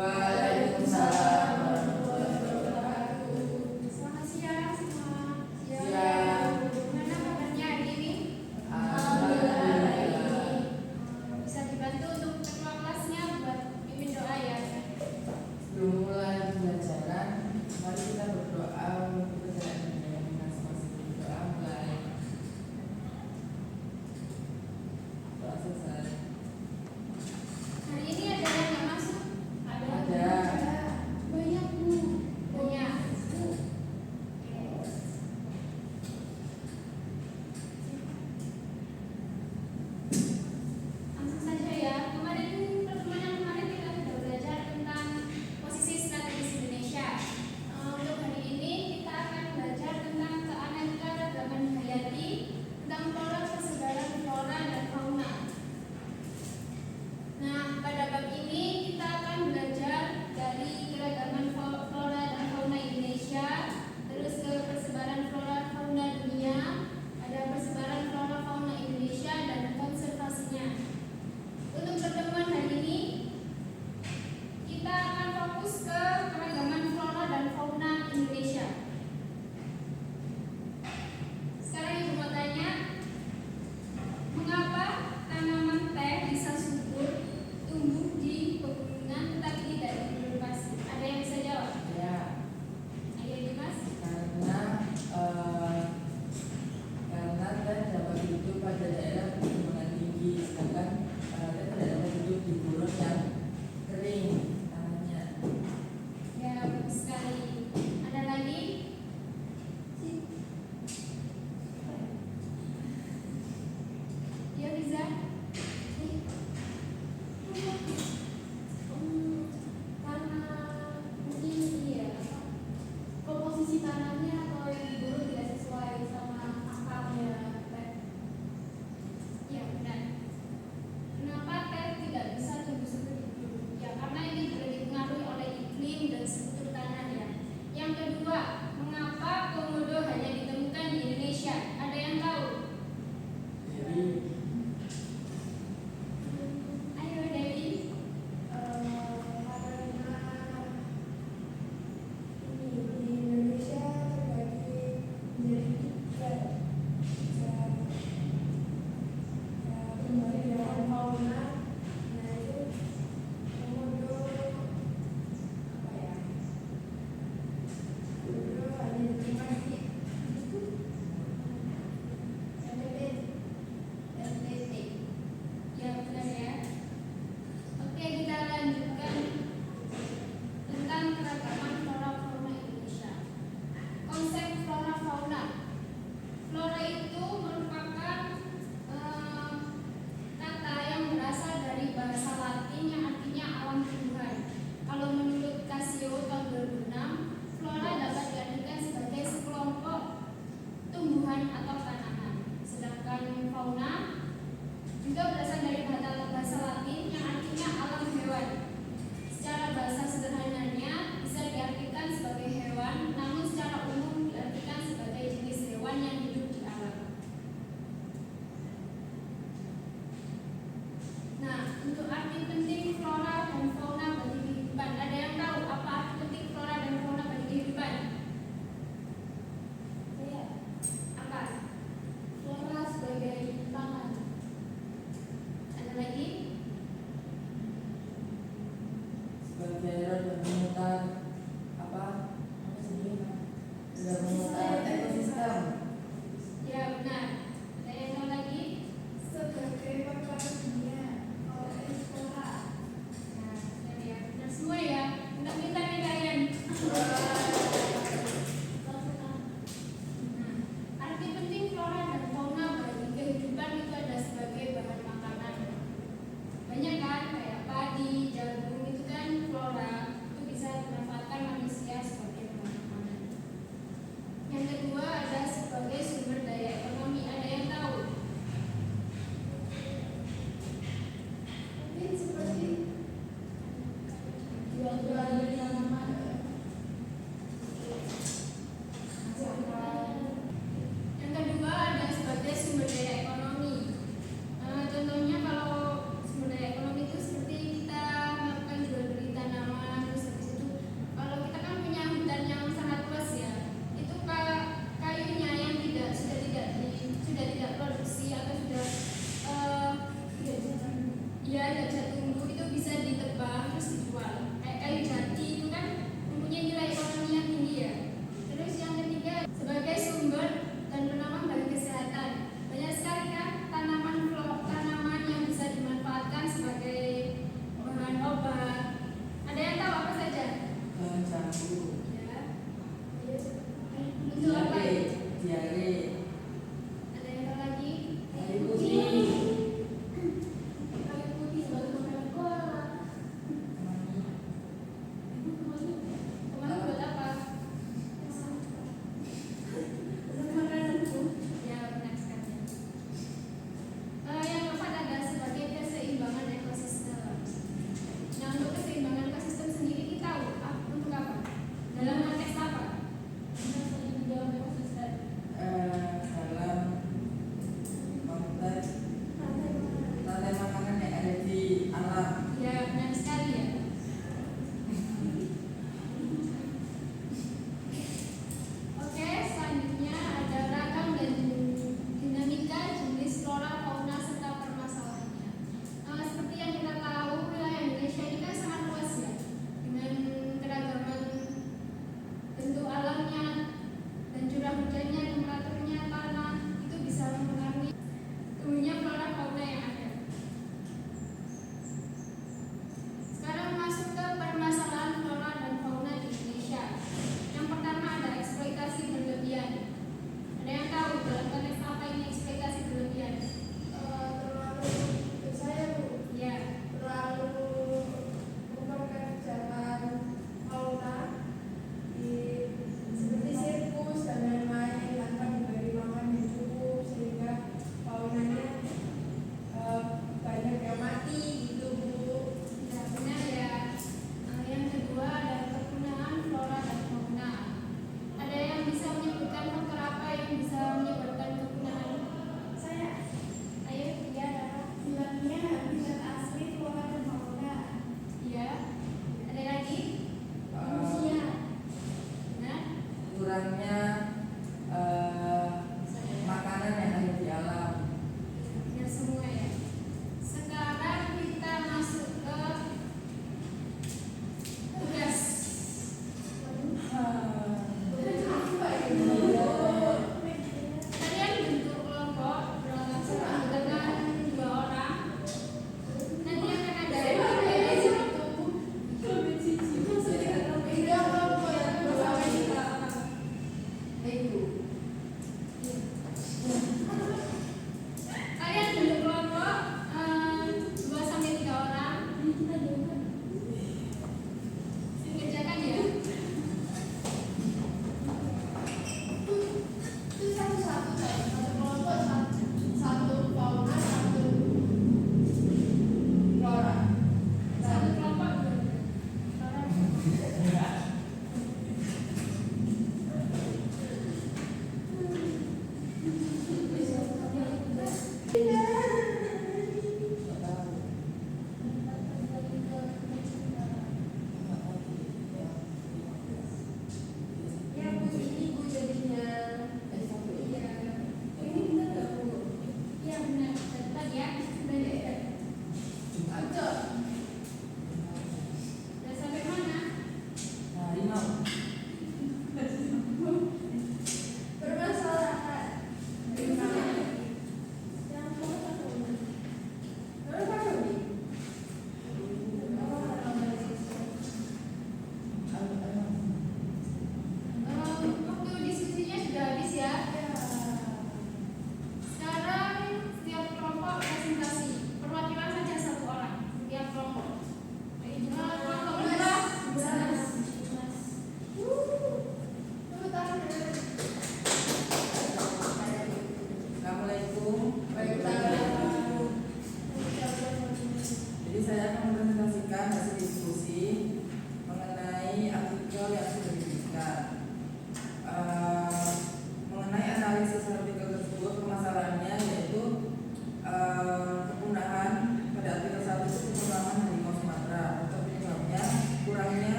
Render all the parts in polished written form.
Waalaikumsalam warahmatullahi wabarakatuh. Selamat siang semua. Siang. Gimana kabarnya hari ini? Alhamdulillah. Bisa dibantu untuk ketua kelasnya buat pimpin doa ya. Sebelum mulai pembelajaran, mari kita berdoa untuk kesehatan dunia masing-masing. Berdoa mulai. Doa selesai. Hari ini ada yang nggak masuk? Ada. Banyak bu. Banyak. Langsung saja ya. Kemarin pertemuan yang kemarin kita sudah belajar tentang posisi strategis Indonesia. Untuk hari ini kita akan belajar tentang keanekaragaman hayati, tentang flora persebaran flora dan fauna. Nah, pada bab ini kita akan belajar dari keragaman flora dan fauna Indonesia, terus ke persebaran flora fauna dunia, ada persebaran flora fauna Indonesia dan konservasinya. Untuk pertemuan hari ini kita akan fokus ke keragaman flora dan fauna Indonesia. Sekarang Ibu mau tanya, mengapa tanaman teh bisa subur tumbuh di pegunungan tetapi tidak di gurun pasir? Ada yang bisa jawab? Ya, Ayo Dimas. karena teh dapat hidup pada daerah pegunungan tinggi, sedangkan teh tidak dapat hidup di gurun yang kering tanahnya. Ya, bagus sekali. Ada lagi? Ya, bisa. Karena mungkin komposisi tanahnya atau yang di gurun tidak sesuai sama akarnya teh. Ya, benar. Kenapa teh tidak bisa tumbuh subur di gurun? Ya, karena ini juga dipengaruhi oleh iklim dan struktur tanah ya. Yang kedua, mengapa komodo hanya ditemukan di Indonesia? Ada yang tahu? Jadi Ayo Dewi. NTT. Ya benar ya. Oke, kita lanjutkan tentang keragaman flora fauna Indonesia. Konsep flora fauna. Flora itu merupakan kata yang berasal dari bahasa Latin yang artinya alam tumbuhan. Kalau menurut Casio tahun 2006, flora dapat diartikan sebagai sekelompok tumbuhan atau tanaman. Sedangkan fauna juga berasal dari bahasa Latin yang artinya alam hewan. Secara bahasa sederhananya bisa diartikan sebagai hewan, namun secara umum diartikan sebagai jenis hewan yang hidup di alam. Nah, untuk arti penting flora dan fauna bagi kehidupan, ada yang tahu apa arti penting flora dan fauna bagi kehidupan? Apa? Flora sebagai tangan. Ada lagi? sebagai daerah yang memutar apa sih? Sudah memutar ekosistem. Ya benar. Ada yang tahu lagi? Sebagai perkara dunia oleh flora. Nah, benar ya. Benar semua ya. Pintar-pintar nih kalian. Nah, arti penting flora dan fauna bagi kehidupan itu ada sebagai bahan makanan. Banyak kan kayak padi, jagung itu kan flora, itu bisa dimanfaatkan manusia sebagai bahan makanan. Yang kedua ada sebagai sumber daya ekonomi. Ada yang tahu? Mungkin seperti jual-jual beli tanaman. Yang kedua ada sebagai sumber daya ekonomi. Contohnya kalau sumber daya ekonomi itu seperti kita melakukan jual beli tanaman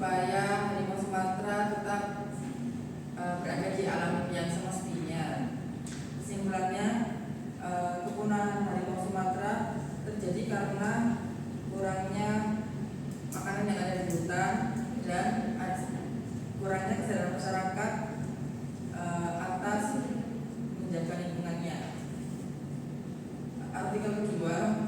supaya harimau Sumatera tetap berada di alam yang semestinya. Kesimpulannya, kepunahan harimau Sumatera terjadi karena kurangnya makanan yang ada di hutan dan kurangnya kesadaran masyarakat atas menjaga lingkungannya. Artikel kedua,